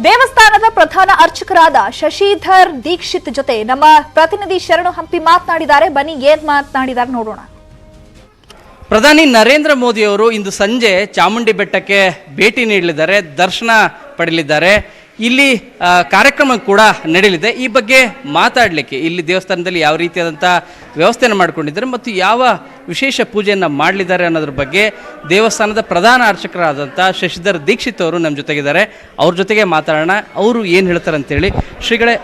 ದೇವಸ್ಥಾನದ ಪ್ರಧಾನ ಅರ್ಚಕರಾದ ಶಶಿಧರ್ ದೀಕ್ಷಿತ್ ಜೊತೆ ನಮ್ಮ ಪ್ರತಿನಿಧಿ ಶರಣು ಹಂಪಿ ಮಾತನಾಡಿದ್ದಾರೆ. ಬನ್ನಿ ಏನ್ ಮಾತನಾಡಿದ್ದಾರೆ ನೋಡೋಣ. ಪ್ರಧಾನಿ ನರೇಂದ್ರ ಮೋದಿ ಅವರು ಇಂದು ಸಂಜೆ ಚಾಮುಂಡಿ ಬೆಟ್ಟಕ್ಕೆ ಭೇಟಿ ನೀಡಲಿದ್ದಾರೆ, ದರ್ಶನ ಪಡೆಯಲಿದ್ದಾರೆ. ಇಲ್ಲಿ ಕಾರ್ಯಕ್ರಮ ಕೂಡ ನಡೆಯಲಿದೆ. ಈ ಬಗ್ಗೆ ಮಾತಾಡಲಿಕ್ಕೆ ಇಲ್ಲಿ ದೇವಸ್ಥಾನದಲ್ಲಿ ಯಾವ ರೀತಿಯಾದಂಥ ವ್ಯವಸ್ಥೆಯನ್ನು ಮಾಡಿಕೊಂಡಿದ್ದಾರೆ ಮತ್ತು ಯಾವ ವಿಶೇಷ ಪೂಜೆಯನ್ನು ಮಾಡಲಿದ್ದಾರೆ ಅನ್ನೋದ್ರ ಬಗ್ಗೆ ದೇವಸ್ಥಾನದ ಪ್ರಧಾನ ಅರ್ಚಕರಾದಂಥ ಶಶಿಧರ್ ದೀಕ್ಷಿತ್ ಅವರು ನಮ್ಮ ಜೊತೆಗಿದ್ದಾರೆ. ಅವ್ರ ಜೊತೆಗೆ ಮಾತಾಡೋಣ, ಅವರು ಏನು ಹೇಳ್ತಾರೆ ಅಂತೇಳಿ. ಶ್ರೀಗಳೇ,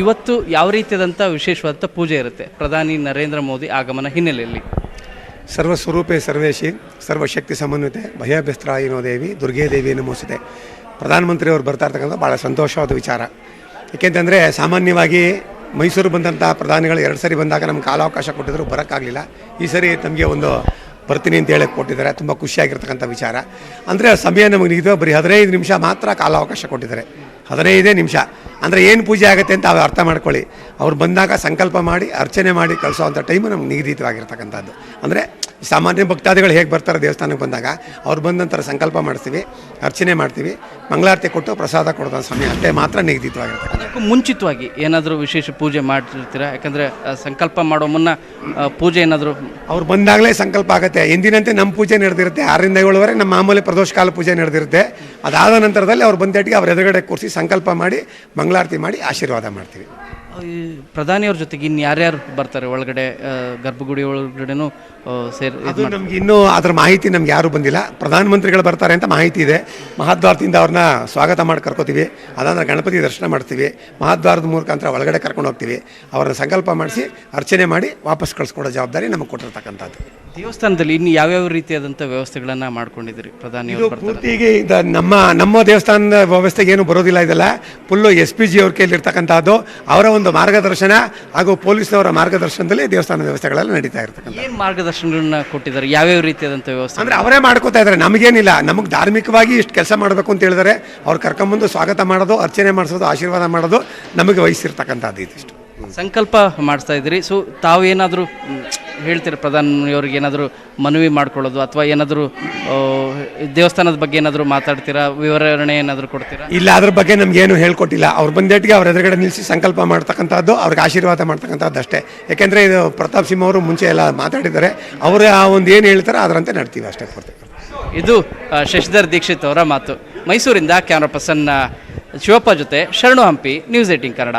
ಇವತ್ತು ಯಾವ ರೀತಿಯಾದಂಥ ವಿಶೇಷವಾದಂಥ ಪೂಜೆ ಇರುತ್ತೆ ಪ್ರಧಾನಿ ನರೇಂದ್ರ ಮೋದಿ ಆಗಮನ ಹಿನ್ನೆಲೆಯಲ್ಲಿ? ಸರ್ವಸ್ವರೂಪೆ ಸರ್ವೇಶಿ ಸರ್ವಶಕ್ತಿ ಸಮನ್ವಿತೆ ಭಯಭ್ಯಸ್ತ್ರಾಯಿನೋ ದೇವಿ ದುರ್ಗೇ ದೇವಿ ನಮೋಸ್ತುತೆ. ಪ್ರಧಾನಮಂತ್ರಿಯವರು ಬರ್ತಾ ಇರ್ತಕ್ಕಂಥ ಭಾಳ ಸಂತೋಷವಾದ ವಿಚಾರ. ಏಕೆಂತಂದರೆ ಸಾಮಾನ್ಯವಾಗಿ ಮೈಸೂರು ಬಂದಂಥ ಪ್ರಧಾನಿಗಳು 2 ಸರಿ ಬಂದಾಗ ನಮ್ಗೆ ಕಾಲಾವಕಾಶ ಕೊಟ್ಟಿದ್ರು, ಬರೋಕ್ಕಾಗಲಿಲ್ಲ. ಈ ಸರಿ ನಮಗೆ ಒಂದು ಬರ್ತೀನಿ ಅಂತ ಹೇಳಕ್ಕೆ ಕೊಟ್ಟಿದ್ದಾರೆ. ತುಂಬ ಖುಷಿಯಾಗಿರ್ತಕ್ಕಂಥ ವಿಚಾರ. ಅಂದರೆ ಸಮಯ ನಮಗೆ ನಿಗದಿ ಬರೀ 15 ನಿಮಿಷ ಮಾತ್ರ ಕಾಲಾವಕಾಶ ಕೊಟ್ಟಿದ್ದಾರೆ. 15 ನಿಮಿಷ ಅಂದರೆ ಏನು ಪೂಜೆ ಆಗುತ್ತೆ ಅಂತ ಅವ್ರು ಅರ್ಥ ಮಾಡ್ಕೊಳ್ಳಿ. ಅವ್ರು ಬಂದಾಗ ಸಂಕಲ್ಪ ಮಾಡಿ ಅರ್ಚನೆ ಮಾಡಿ ಕಳಿಸೋವಂಥ ಟೈಮು ನಮ್ಗೆ ನಿಗದಿತವಾಗಿರ್ತಕ್ಕಂಥದ್ದು. ಅಂದರೆ ಸಾಮಾನ್ಯ ಭಕ್ತಾದಿಗಳು ಹೇಗೆ ಬರ್ತಾರೆ ದೇವಸ್ಥಾನಕ್ಕೆ ಬಂದಾಗ ಅವ್ರು ಬಂದ ನಂತರ ಸಂಕಲ್ಪ ಮಾಡ್ತೀವಿ, ಅರ್ಚನೆ ಮಾಡ್ತೀವಿ, ಮಂಗಳಾರತಿ ಕೊಟ್ಟು ಪ್ರಸಾದ ಕೊಡೋ ಸಮಯ ಅಷ್ಟೇ ಮಾತ್ರ ನಿಗದಿತವಾಗಿರ್ತಕ್ಕಂಥ. ಅದಕ್ಕೂ ಮುಂಚಿತವಾಗಿ ಏನಾದರೂ ವಿಶೇಷ ಪೂಜೆ ಮಾಡ್ತಿರ್ತೀರಾ? ಯಾಕಂದರೆ ಸಂಕಲ್ಪ ಮಾಡೋ ಮುನ್ನ ಪೂಜೆ ಏನಾದರೂ ಅವ್ರು ಬಂದಾಗಲೇ ಸಂಕಲ್ಪ ಆಗುತ್ತೆ. ಎಂದಿನಂತೆ ನಮ್ಮ ಪೂಜೆ ನಡೆದಿರುತ್ತೆ. 6ರಿಂದ 7ವರೆಗೆ ನಮ್ಮ ಮಾಮೂಲಿ ಪ್ರದೋಷ ಕಾಲ ಪೂಜೆ ನಡೆದಿರುತ್ತೆ. ಅದಾದ ನಂತರದಲ್ಲಿ ಅವ್ರು ಬಂದೇಟಿಗೆ ಅವ್ರ ಎದುರುಗಡೆ ಕೂರಿಸಿ ಸಂಕಲ್ಪ ಮಾಡಿ ಮಂಗಳಾರತಿ ಮಾಡಿ ಆಶೀರ್ವಾದ ಮಾಡ್ತೀವಿ. ಪ್ರಧಾನಿಯವ್ರ ಜೊತೆಗೆ ಇನ್ನು ಯಾರ್ಯಾರು ಬರ್ತಾರೆ ಒಳಗಡೆ? ಗರ್ಭಗುಡಿ ಒಳಗಡೆನೂ ಅದು ನಮ್ಗೆ ಇನ್ನೂ ಅದರ ಮಾಹಿತಿ ನಮ್ಗೆ ಯಾರೂ ಬಂದಿಲ್ಲ. ಪ್ರಧಾನಮಂತ್ರಿಗಳು ಬರ್ತಾರೆ ಅಂತ ಮಾಹಿತಿ ಇದೆ. ಮಹಾದ್ವಾರದಿಂದ ಅವ್ರನ್ನ ಸ್ವಾಗತ ಮಾಡಿ ಕರ್ಕೋತೀವಿ. ಅದಾಂದ್ರೆ ಗಣಪತಿ ದರ್ಶನ ಮಾಡ್ತೀವಿ. ಮಹಾದ್ವಾರದ ಮುಖಾಂತರ ಒಳಗಡೆ ಕರ್ಕೊಂಡು ಹೋಗ್ತೀವಿ. ಅವ್ರನ್ನ ಸಂಕಲ್ಪ ಮಾಡಿಸಿ ಅರ್ಚನೆ ಮಾಡಿ ವಾಪಸ್ ಕಳಿಸ್ಕೊಡೋ ಜವಾಬ್ದಾರಿ ನಮಗೆ ಕೊಟ್ಟಿರ್ತಕ್ಕಂಥದ್ದು. ದೇವಸ್ಥಾನದಲ್ಲಿ ಇನ್ನು ಯಾವ್ಯಾವ ರೀತಿಯಾದಂಥ ವ್ಯವಸ್ಥೆಗಳನ್ನು ಮಾಡ್ಕೊಂಡಿದ್ದೀರಿ ಪ್ರಧಾನಿಯವರು? ಪೂರ್ತಿಗೆ ನಮ್ಮ ದೇವಸ್ಥಾನದ ವ್ಯವಸ್ಥೆಗೆ ಏನು ಬರೋದಿಲ್ಲ. ಇದೆಲ್ಲ ಫುಲ್ಲು SPG ಅವ್ರ ಕೈಲಿರ್ತಕ್ಕಂಥದ್ದು. ಅವರ ಒಂದು ಮಾರ್ಗದರ್ಶನ ಹಾಗೂ ಪೊಲೀಸ್ನವರ ಮಾರ್ಗದರ್ಶನದಲ್ಲಿ ದೇವಸ್ಥಾನ ವ್ಯವಸ್ಥೆಗಳೆಲ್ಲ ನಡೀತಾ ಇರ್ತಕ್ಕಂಥ. ಏನು ಮಾರ್ಗದರ್ಶನಗಳನ್ನ ಕೊಟ್ಟಿದ್ದಾರೆ? ಯಾವ್ಯಾವ ರೀತಿಯಾದಂಥ ವ್ಯವಸ್ಥೆ? ಅಂದರೆ ಅವರೇ ಮಾಡ್ಕೋತಾ ಇದ್ದಾರೆ, ನಮಗೇನಿಲ್ಲ. ನಮಗೆ ಧಾರ್ಮಿಕವಾಗಿ ಇಷ್ಟು ಕೆಲಸ ಮಾಡಬೇಕು ಅಂತ ಹೇಳಿದರೆ ಅವ್ರು ಕರ್ಕೊಂಬಂದು ಸ್ವಾಗತ ಮಾಡೋದು, ಅರ್ಚನೆ ಮಾಡಿಸೋದು, ಆಶೀರ್ವಾದ ಮಾಡೋದು ನಮಗೆ ವಹಿಸಿರ್ತಕ್ಕಂಥದ್ದು. ಇದಿಷ್ಟು ಸಂಕಲ್ಪ ಮಾಡಿಸ್ತಾ ಇದ್ದೀರಿ. ಸೊ ತಾವೇನಾದರೂ ಹೇಳ್ತೀರಾ ಪ್ರಧಾನಿಯವ್ರಿಗೆ ಏನಾದರೂ ಮನವಿ ಮಾಡ್ಕೊಳ್ಳೋದು ಅಥವಾ ಏನಾದರೂ ದೇವಸ್ಥಾನದ ಬಗ್ಗೆ ಏನಾದರೂ ಮಾತಾಡ್ತೀರಾ? ವಿವರಣೆ ಏನಾದರೂ ಕೊಡ್ತೀರಾ? ಇಲ್ಲ, ಅದ್ರ ಬಗ್ಗೆ ನಮಗೇನು ಹೇಳ್ಕೊಟ್ಟಿಲ್ಲ. ಅವ್ರು ಬಂದೇಟಿಗೆ ಅವ್ರ ಎದುರುಗಡೆ ನಿಲ್ಲಿಸಿ ಸಂಕಲ್ಪ ಮಾಡ್ತಕ್ಕಂಥದ್ದು, ಅವ್ರಿಗೆ ಆಶೀರ್ವಾದ ಮಾಡ್ತಕ್ಕಂಥದ್ದು ಅಷ್ಟೇ. ಯಾಕೆಂದರೆ ಇದು ಪ್ರತಾಪ್ ಸಿಂಹ ಅವರು ಮುಂಚೆ ಎಲ್ಲ ಮಾತಾಡಿದ್ದಾರೆ. ಅವರು ಆ ಒಂದು ಏನು ಹೇಳ್ತಾರೆ ಅದರಂತೆ ನಡ್ತೀವಿ ಅಷ್ಟೇ. ಇದು ಶಶಿಧರ್ ದೀಕ್ಷಿತ್ ಅವರ ಮಾತು. ಮೈಸೂರಿಂದ ಕ್ಯಾಮ್ರಾ ಪರ್ಸನ್ ಶಿವಪ್ಪ ಜೊತೆ ಶರಣು ಹಂಪಿ, ನ್ಯೂಸ್ 18 ಕನ್ನಡ.